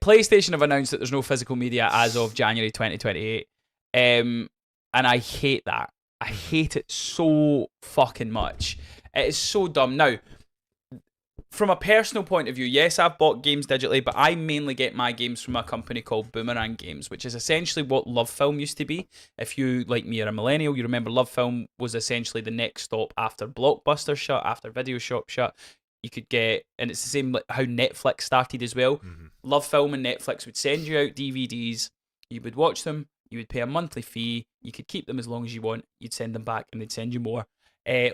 PlayStation have announced that there's no physical media as of January 2028. And I hate that. I hate it so fucking much. It is so dumb. Now, from a personal point of view, yes, I've bought games digitally, but I mainly get my games from a company called Boomerang Games, which is essentially what Love Film used to be. If you, like me, are a millennial, you remember Love Film was essentially the next stop after Blockbuster shut, after Video Shop shut. You could get, and it's the same like how Netflix started as well. Love Film and Netflix would send you out DVDs, you would watch them, you would pay a monthly fee, you could keep them as long as you want, you'd send them back and they'd send you more.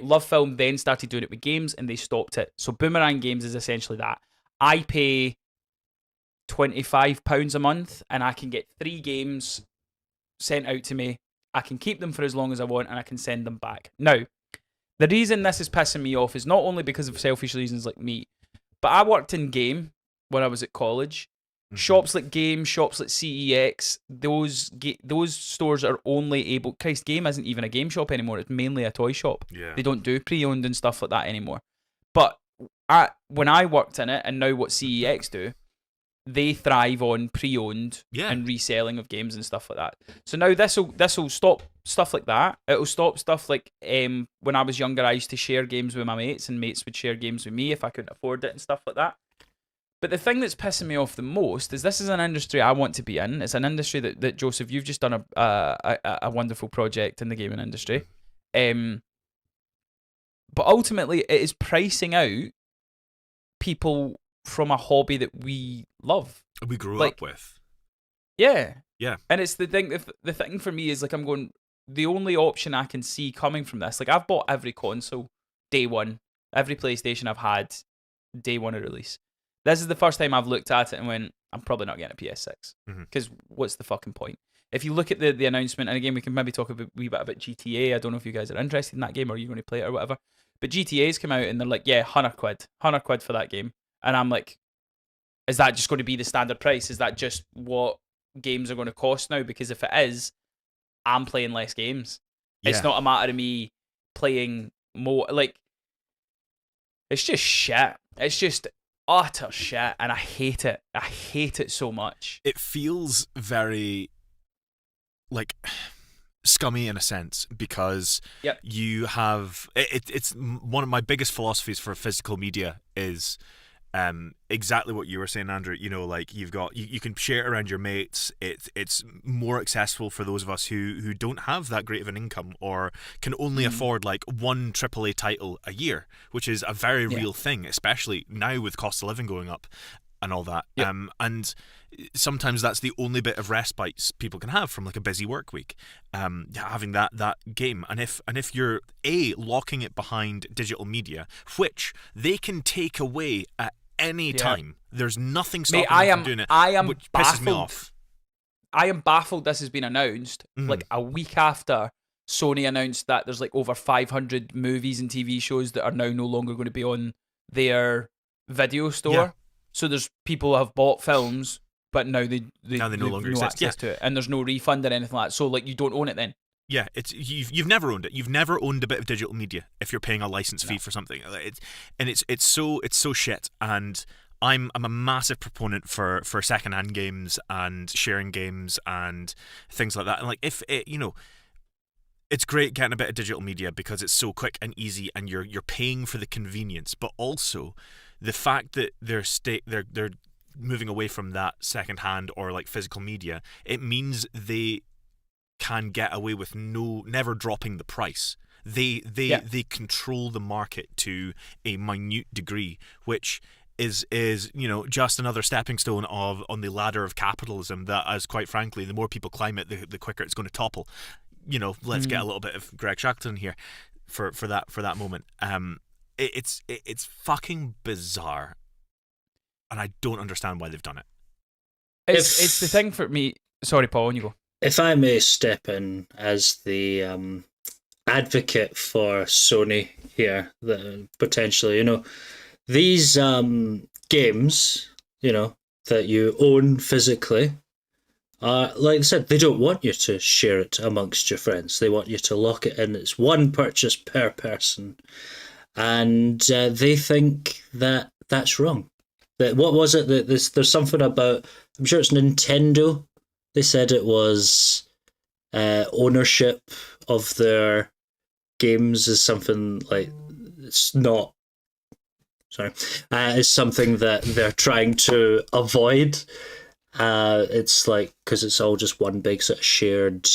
Love Film then started doing it with games and they stopped it. So Boomerang Games is essentially that. I pay £25 a month and I can get 3 games sent out to me. I can keep them for as long as I want and I can send them back. Now, the reason this is pissing me off is not only because of selfish reasons like me, but I worked in game when I was at college. Shops like Game, shops like CEX, those stores are only able... Christ, Game isn't even a game shop anymore. It's mainly a toy shop. Yeah. They don't do pre-owned and stuff like that anymore. But when I worked in it, and now what CEX do, they thrive on pre-owned and reselling of games and stuff like that. So now this'll stop stuff like that. It'll stop stuff like when I was younger, I used to share games with my mates, and mates would share games with me if I couldn't afford it and stuff like that. But the thing that's pissing me off the most is this is an industry I want to be in. It's an industry that Joseph, you've just done a wonderful project in the gaming industry. But ultimately, it is pricing out people from a hobby that we love. We grew up with. Yeah. Yeah. And it's the thing. The thing for me is like I'm going. The only option I can see coming from this, like I've bought every console day one, every PlayStation I've had day one of release. This is the first time I've looked at it and went, I'm probably not getting a PS6. Because what's the fucking point? If you look at the announcement, and again, we can maybe talk a wee bit about GTA. I don't know if you guys are interested in that game or you're going to play it or whatever. But GTA's come out and they're like, yeah, £100 for that game. And I'm like, is that just going to be the standard price? Is that just what games are going to cost now? Because if it is, I'm playing less games. Yeah. It's not a matter of me playing more. Like, it's just shit. It's just utter shit, and I hate it. I hate it so much. It feels very like scummy in a sense because you have it's one of my biggest philosophies for physical media is exactly what you were saying, Andrew. You know, like you've got you can share it around your mates. It's more accessible for those of us who don't have that great of an income or can only afford like one AAA title a year, which is a very real thing, especially now with cost of living going up and all that. And sometimes that's the only bit of respite people can have from like a busy work week, having that game. And if you're locking it behind digital media, which they can take away at any time, there's nothing stopping them from doing it. I am which baffled. pisses me off. I am baffled this has been announced like a week after Sony announced that there's like over 500 movies and TV shows that are now no longer going to be on their video store. Yeah. So there's people who have bought films, but now they no longer no access to it, and there's no refund or anything like that. So like you don't own it then. Yeah, it's you've never owned it. You've never owned a bit of digital media if you're paying a license fee for something. It's so shit. And I'm a massive proponent for secondhand games and sharing games and things like that. And like if it, you know, it's great getting a bit of digital media because it's so quick and easy, and you're paying for the convenience, but also the fact that they're moving away from that secondhand or like physical media, it means they can get away with never dropping the price. They control the market to a minute degree, which is you know just another stepping stone on the ladder of capitalism that, as quite frankly, the more people climb it, the quicker it's going to topple. You know, let's get a little bit of Greg Shackleton here for that moment. It's fucking bizarre, and I don't understand why they've done it. It's the thing for me. Sorry, Paul, on you go. If I may step in as the advocate for Sony here, potentially, you know, these games, you know, that you own physically, like I said, they don't want you to share it amongst your friends. They want you to lock it in. It's one purchase per person. And they think that that's wrong. That what was it? That there's something about I'm sure it's Nintendo. They said it was ownership of their games is something like it's not. Sorry, is something that they're trying to avoid. It's like because it's all just one big sort of shared.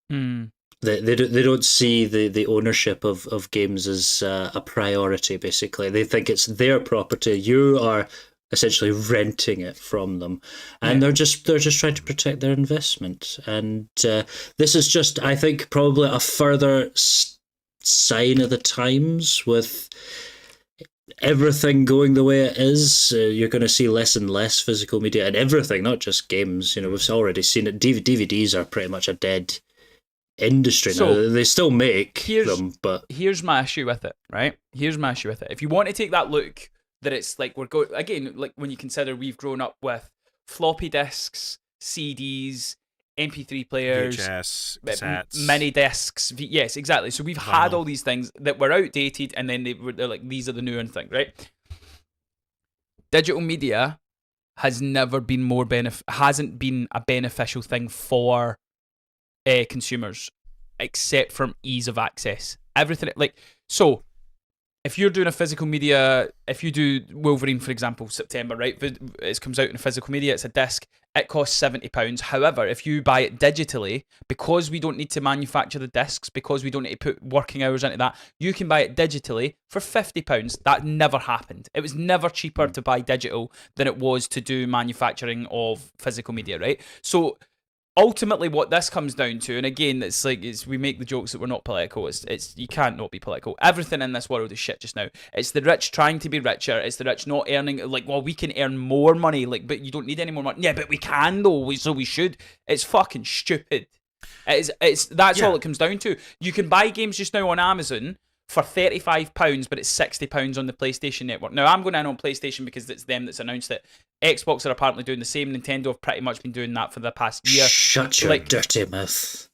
They don't see the ownership of games as a priority. Basically, they think it's their property. You are essentially renting it from them, and they're just trying to protect their investment. And this is just, I think, probably a further sign of the times with everything going the way it is. You're going to see less and less physical media and everything, not just games. We've already seen it. DVDs are pretty much a dead industry now. They still make them, but here's my issue with it, right? Here's my issue with it. If you want to take that look that it's like we're going again, like when you consider we've grown up with floppy disks, CDs, MP3 players, VHS, cassettes, mini discs. Yes, exactly. So we've had all these things that were outdated, and then they're like, these are the new thing, right? Digital media has never been hasn't been a beneficial thing for consumers, except from ease of access. Everything so. If you're doing a physical media, if you do Wolverine, for example, September, right? It comes out in physical media, it's a disc, it costs £70. However, if you buy it digitally, because we don't need to manufacture the discs, because we don't need to put working hours into that, you can buy it digitally for £50. That never happened. It was never cheaper to buy digital than it was to do manufacturing of physical media, right? So ultimately what this comes down to, and again, it's we make the jokes that we're not political, it's you can't not be political. Everything in this world is shit just now. It's the rich trying to be richer, it's the rich not earning, we can earn more money, but you don't need any more money. Yeah, but we can though, so we should. It's fucking stupid. That's all it comes down to. You can buy games just now on Amazon for £35, but it's £60 on the PlayStation Network. Now, I'm going in on PlayStation because it's them that's announced it. Xbox are apparently doing the same. Nintendo have pretty much been doing that for the past year. Shut your dirty mouth.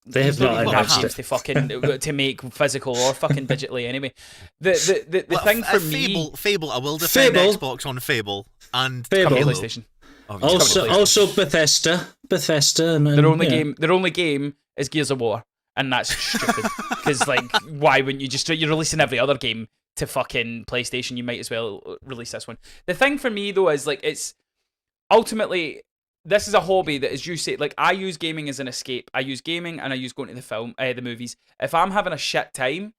They have not announced it. To make physical or fucking digitally anyway. The thing for me... Fable, I will defend Xbox on Fable. And PlayStation. Also Bethesda. And their only game is Gears of War. And that's stupid. Because, why wouldn't you just... You're releasing every other game to fucking PlayStation. You might as well release this one. The thing for me, though, is, it's... Ultimately, this is a hobby that, as you say, I use gaming as an escape. I use gaming and I use going to the movies. If I'm having a shit time,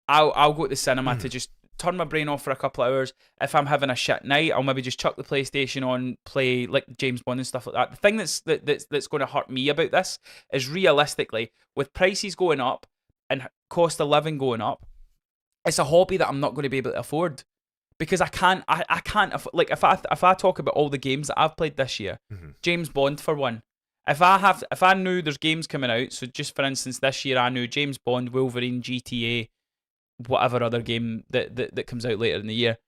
I'll go to the cinema to just turn my brain off for a couple of hours. If I'm having a shit night, I'll maybe just chuck the PlayStation on, play James Bond and stuff like that. The thing that's going to hurt me about this is, realistically, with prices going up and cost of living going up, it's a hobby that I'm not going to be able to afford, because I can't. If I talk about all the games that I've played this year, James Bond for one. If I knew there's games coming out, so just for instance, this year I knew James Bond, Wolverine, GTA, whatever other game that comes out later in the year,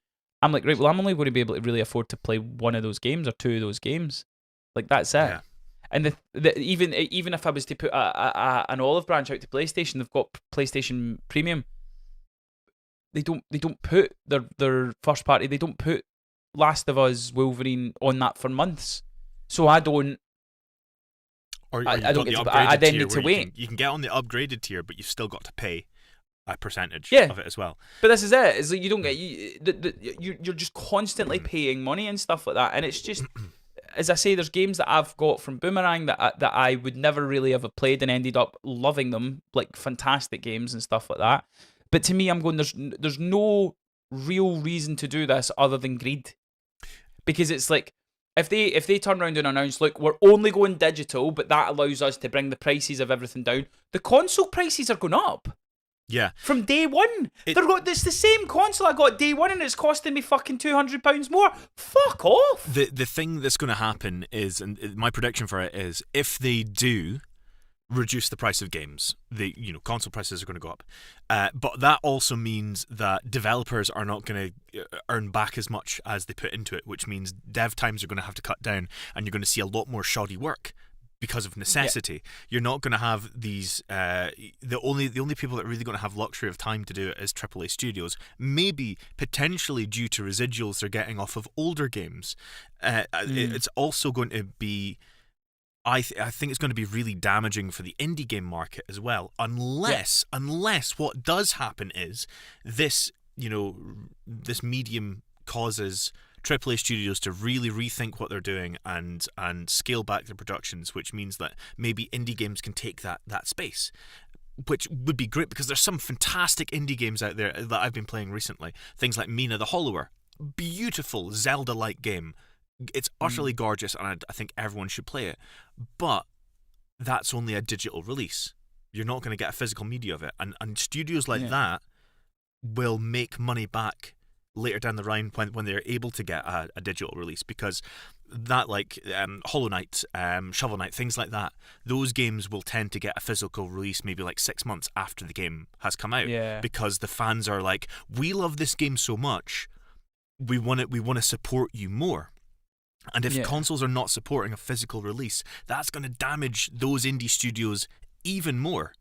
I'm like, right, well, I'm only going to be able to really afford to play one of those games or two of those games. That's it. Yeah. And even if I was to put an olive branch out to PlayStation, they've got PlayStation Premium. They don't put their first party. They don't put Last of Us, Wolverine on that for months. So I don't. I don't get to. I then need to wait. You can get on the upgraded tier, but you've still got to pay a percentage of it as well. But this is it. Is you don't get you're just constantly paying money and stuff like that, and it's just. As I say, there's games that I've got from Boomerang that I would never really have played and ended up loving them, fantastic games and stuff like that. But to me, I'm going, there's no real reason to do this other than greed. Because it's if they turn around and announce, look, we're only going digital, but that allows us to bring the prices of everything down, the console prices are going up. Yeah. From day one. It's the same console I got day one and it's costing me fucking £200 more. Fuck off. The thing that's going to happen is, and my prediction for it is, if they do reduce the price of games, console prices are going to go up. But that also means that developers are not going to earn back as much as they put into it, which means dev times are going to have to cut down and you're going to see a lot more shoddy work because of necessity. You're not going to have these. The only people that are really going to have luxury of time to do it is AAA studios. Maybe potentially due to residuals they're getting off of older games. It's also going to be. I think it's going to be really damaging for the indie game market as well, unless what does happen is this this medium causes AAA studios to really rethink what they're doing and scale back their productions, which means that maybe indie games can take that space, which would be great because there's some fantastic indie games out there that I've been playing recently. Things like Mina the Hollower, beautiful Zelda-like game. It's utterly gorgeous, and I think everyone should play it. But that's only a digital release. You're not going to get a physical media of it, and studios like that will make money back later down the line when they're able to get a digital release, because that, like Hollow Knight, Shovel Knight, things like that, those games will tend to get a physical release maybe like 6 months after the game has come out, because the fans are like, we love this game so much, we want to support you more. And if consoles are not supporting a physical release, that's going to damage those indie studios even more,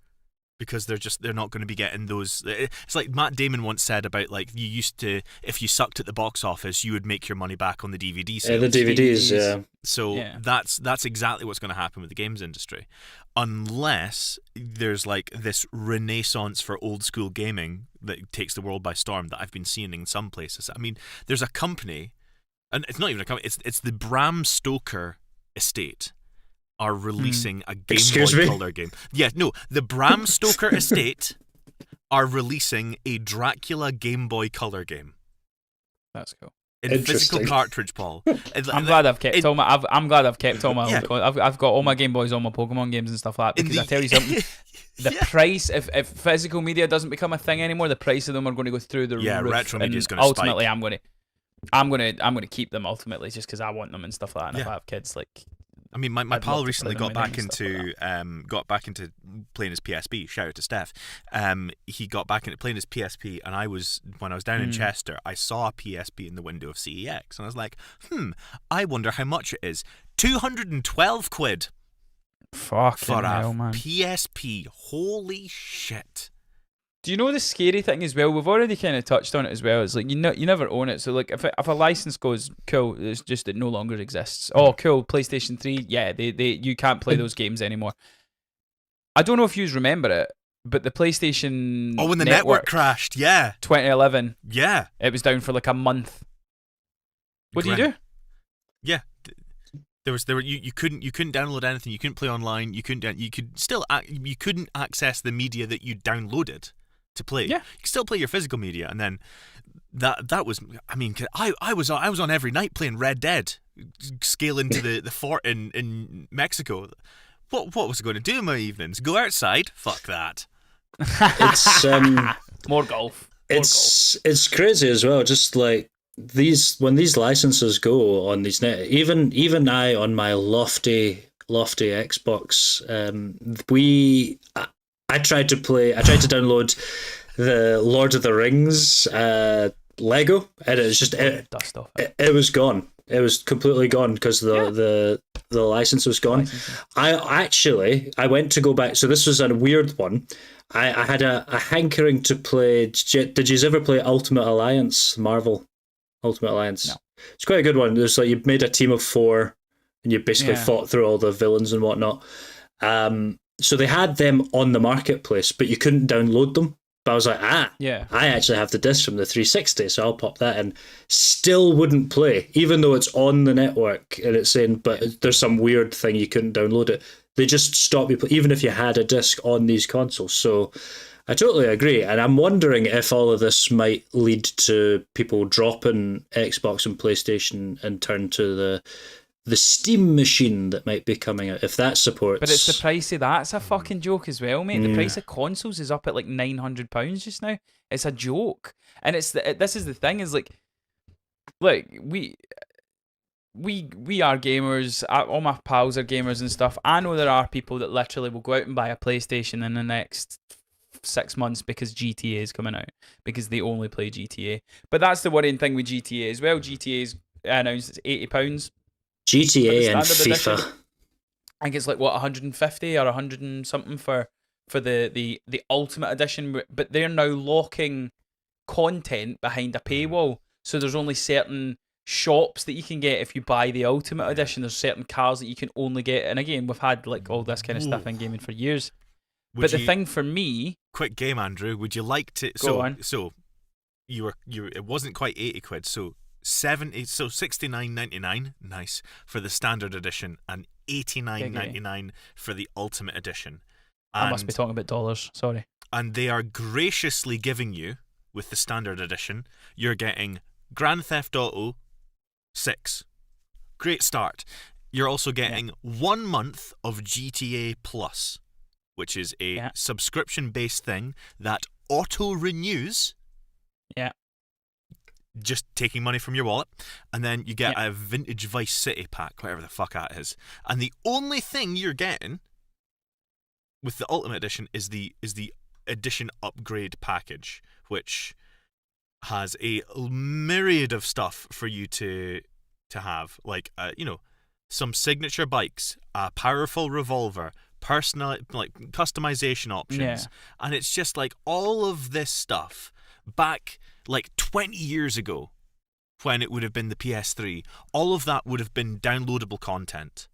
because they're not going to be getting those. It's like Matt Damon once said about, like, you used to, if you sucked at the box office, you would make your money back on the DVD sales. The DVDs, yeah. So that's exactly what's going to happen with the games industry, unless there's like this renaissance for old school gaming that takes the world by storm that I've been seeing in some places. I mean, there's a company, and it's not even a company. It's the Bram Stoker estate are releasing a Game Boy Color game. Yeah, no, the Bram Stoker estate are releasing a Dracula Game Boy Color game. That's cool. In physical cartridge, Paul. I'm glad I've kept all my. I'm glad I've kept all my. I've got all my Game Boys, all my Pokemon games and stuff like that. Because I tell you something, the price, if physical media doesn't become a thing anymore, the price of them are going to go through the roof. Yeah, retro media is going to spike. Ultimately, I'm going to keep them ultimately, just because I want them and stuff like that. And if I have kids, like. I mean, my pal recently got back into playing his PSP. Shout out to Steph. He got back into playing his PSP, and when I was down in Chester, I saw a PSP in the window of CEX, and I was like, I wonder how much it is. £212. Fucking for hell, a man. PSP. Holy shit. Do you know the scary thing as well? We've already kind of touched on it as well. It's like you never own it. So like if a license goes, cool, it's just it no longer exists. Oh, cool, PlayStation 3, yeah, they you can't play those games anymore. I don't know if you remember it, but the PlayStation when the network crashed, 2011, it was down for like a month. What do you do? Yeah. You couldn't download anything. You couldn't play online. You couldn't access the media that you downloaded to play. Yeah. You could still play your physical media, and then that was. I mean, I was on every night playing Red Dead, scale into the fort in Mexico. What was I going to do in my evenings? Go outside? Fuck that. It's more golf. It's crazy as well. Just like when these licenses go on these even I on my lofty Xbox, I tried to download the Lord of the Rings Lego, and it was just it was gone. It was completely gone because the license was gone. I went to go back. So this was a weird one. I had a hankering to play. Did you ever play Ultimate Alliance? Marvel Ultimate Alliance. No. It's quite a good one. There's like you made a team of 4, and you basically fought through all the villains and whatnot. So they had them on the marketplace, but you couldn't download them. But I was like, I actually have the disc from the 360, so I'll pop that in. Still wouldn't play, even though it's on the network, and it's saying, but there's some weird thing you couldn't download it. They just stop you, even if you had a disc on these consoles. So I totally agree, and I'm wondering if all of this might lead to people dropping Xbox and PlayStation and turn to the Steam machine that might be coming out, if that supports. But it's the price of that's a fucking joke as well, mate. The price of consoles is up at like £900 just now. It's a joke, and this is the thing is like we are gamers. All my pals are gamers and stuff. I know there are people that literally will go out and buy a PlayStation in the next 6 months because GTA is coming out, because they only play GTA. But that's the worrying thing with GTA as well. GTA's announced it's £80. GTA and FIFA. Edition. I think it's like what 150 or 100 and something for the Ultimate Edition, but they're now locking content behind a paywall. So there's only certain shops that you can get if you buy the Ultimate Edition. There's certain cars that you can only get, and again, we've had like all this kind of stuff in gaming for years. But the thing for me, quick game, Andrew. Would you like to? Go on. So you were. It wasn't quite 80 quid. So 69.99, nice, for the standard edition, and 89.99 for the Ultimate Edition. I must be talking about dollars. Sorry. And they are graciously giving you, with the standard edition, you're getting Grand Theft Auto 6. Great start. You're also getting 1 month of GTA Plus, which is a subscription-based thing that auto-renews. Yeah. Just taking money from your wallet. And then you get a Vintage Vice City pack, whatever the fuck that is. And the only thing you're getting with the Ultimate Edition is the Edition Upgrade package, which has a myriad of stuff for you to have, like some signature bikes, a powerful revolver, personal customization options, and it's just like all of this stuff back like 20 years ago, when it would have been the PS3. All of that would have been downloadable content,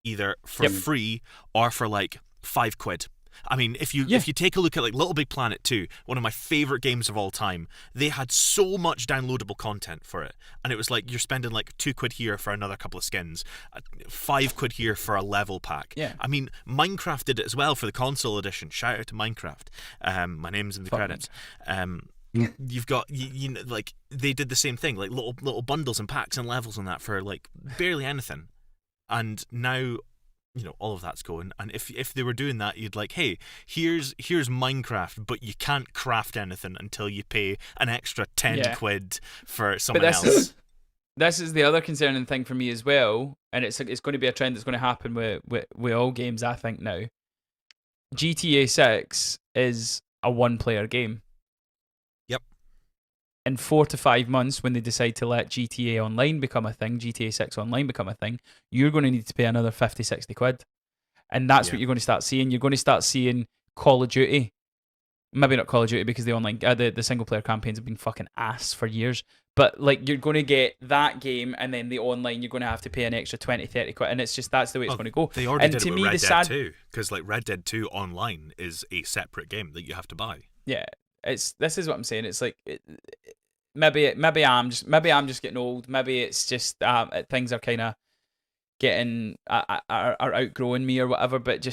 either for free or for like £5. I mean, if you take a look at like Little Big Planet 2, one of my favorite games of all time, they had so much downloadable content for it, and it was like you're spending like £2 here for another couple of skins, £5 here for a level pack. Yeah. I mean, Minecraft did it as well for the console edition. Shout out to Minecraft. My name's in the credits. You've got you know, like they did the same thing, like little bundles and packs and levels and that for like barely anything, and now, all of that's going. And if they were doing that, you'd like, hey, here's Minecraft, but you can't craft anything until you pay an extra 10 quid for someone else. This is the other concerning thing for me as well, and it's going to be a trend that's going to happen with all games, I think now. GTA 6 is a one-player game. Yep. In 4 to 5 months, when they decide to let GTA Online become a thing, GTA 6 Online become a thing, you're going to need to pay another 50, 60 quid. And that's what you're going to start seeing. You're going to start seeing Call of Duty. Maybe not Call of Duty, because the online, the single player campaigns have been fucking ass for years. But like, you're going to get that game, and then the online, you're going to have to pay an extra 20, 30 quid. And it's just, that's the way it's going to go. They already did it with Red Dead 2, because like Red Dead 2 Online is a separate game that you have to buy. Yeah. This is what I'm saying. It's like, maybe I'm just getting old. Maybe it's just things are kind of getting are outgrowing me or whatever. But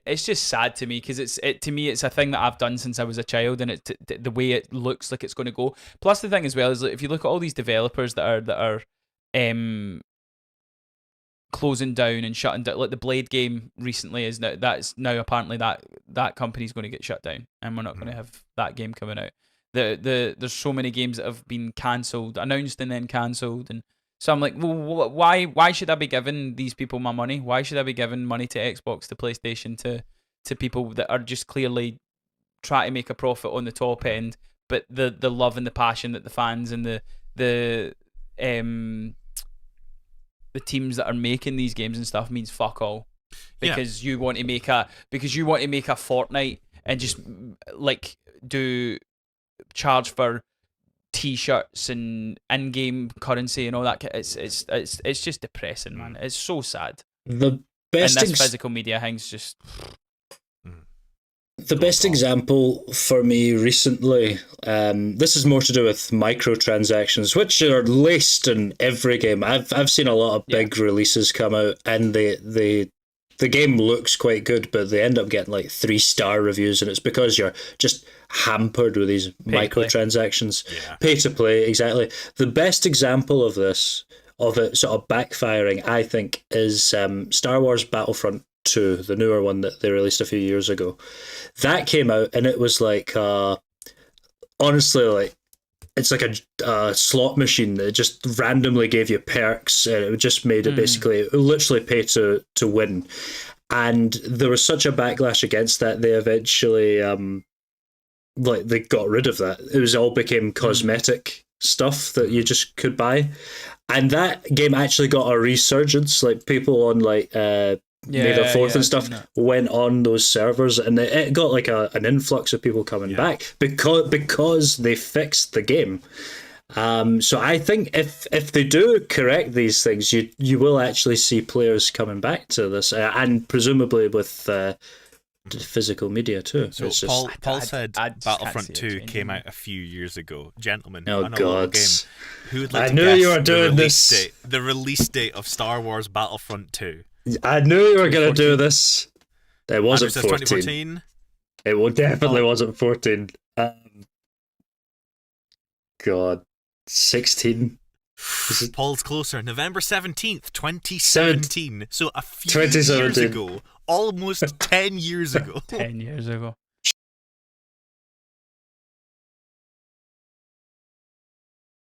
it's just sad to me, because to me it's a thing that I've done since I was a child, and the way it looks like it's going to go. Plus the thing as well is that if you look at all these developers that are closing down and shutting down, like the Blade game recently that's now apparently that company's going to get shut down, and we're not going to have that game coming out. There's so many games that have been cancelled, announced and then cancelled, and so I'm like, well, why should I be giving these people my money? Why should I be giving money to Xbox, to PlayStation, to people that are just clearly trying to make a profit on the top end, but the love and the passion that the fans and the teams that are making these games and stuff means fuck all, because you want to make a Fortnite and just like charge for t-shirts and in-game currency and all that. It's just depressing, man. It's so sad. The best and this physical media thing's just the best example for me recently. This is more to do with microtransactions, which are laced in every game. I've seen a lot of big releases come out, and the game looks quite good, but they end up getting like 3-star reviews, and it's because you're just hampered with these microtransactions. Pay to play, exactly. The best example of this, of it sort of backfiring, I think, is Star Wars Battlefront 2, the newer one that they released a few years ago. That came out, and it was like, honestly, like, it's like a slot machine that just randomly gave you perks, and it just made it basically literally pay to win. And there was such a backlash against that, they eventually they got rid of that. It all became cosmetic stuff that you just could buy, and that game actually got a resurgence. Like people on like May the 4th yeah, and stuff went on those servers, and it got like an influx of people coming back because they fixed the game. So I think if they do correct these things, you will actually see players coming back to this, and presumably with physical media too. So It's Paul said I just Battlefront can't see it 2 changing. came out a few years ago. Gentlemen, Oh, on a little God. game. Who would like I to knew guess you were the doing release this. date, the release date of Star Wars Battlefront 2? I knew you were going to do this. It wasn't Andrew says 14. 2014. It definitely wasn't 14. God, 16. Paul's closer. November 17th, 2017. So a few 2017. years ago. Almost 10 years ago. 10 years ago.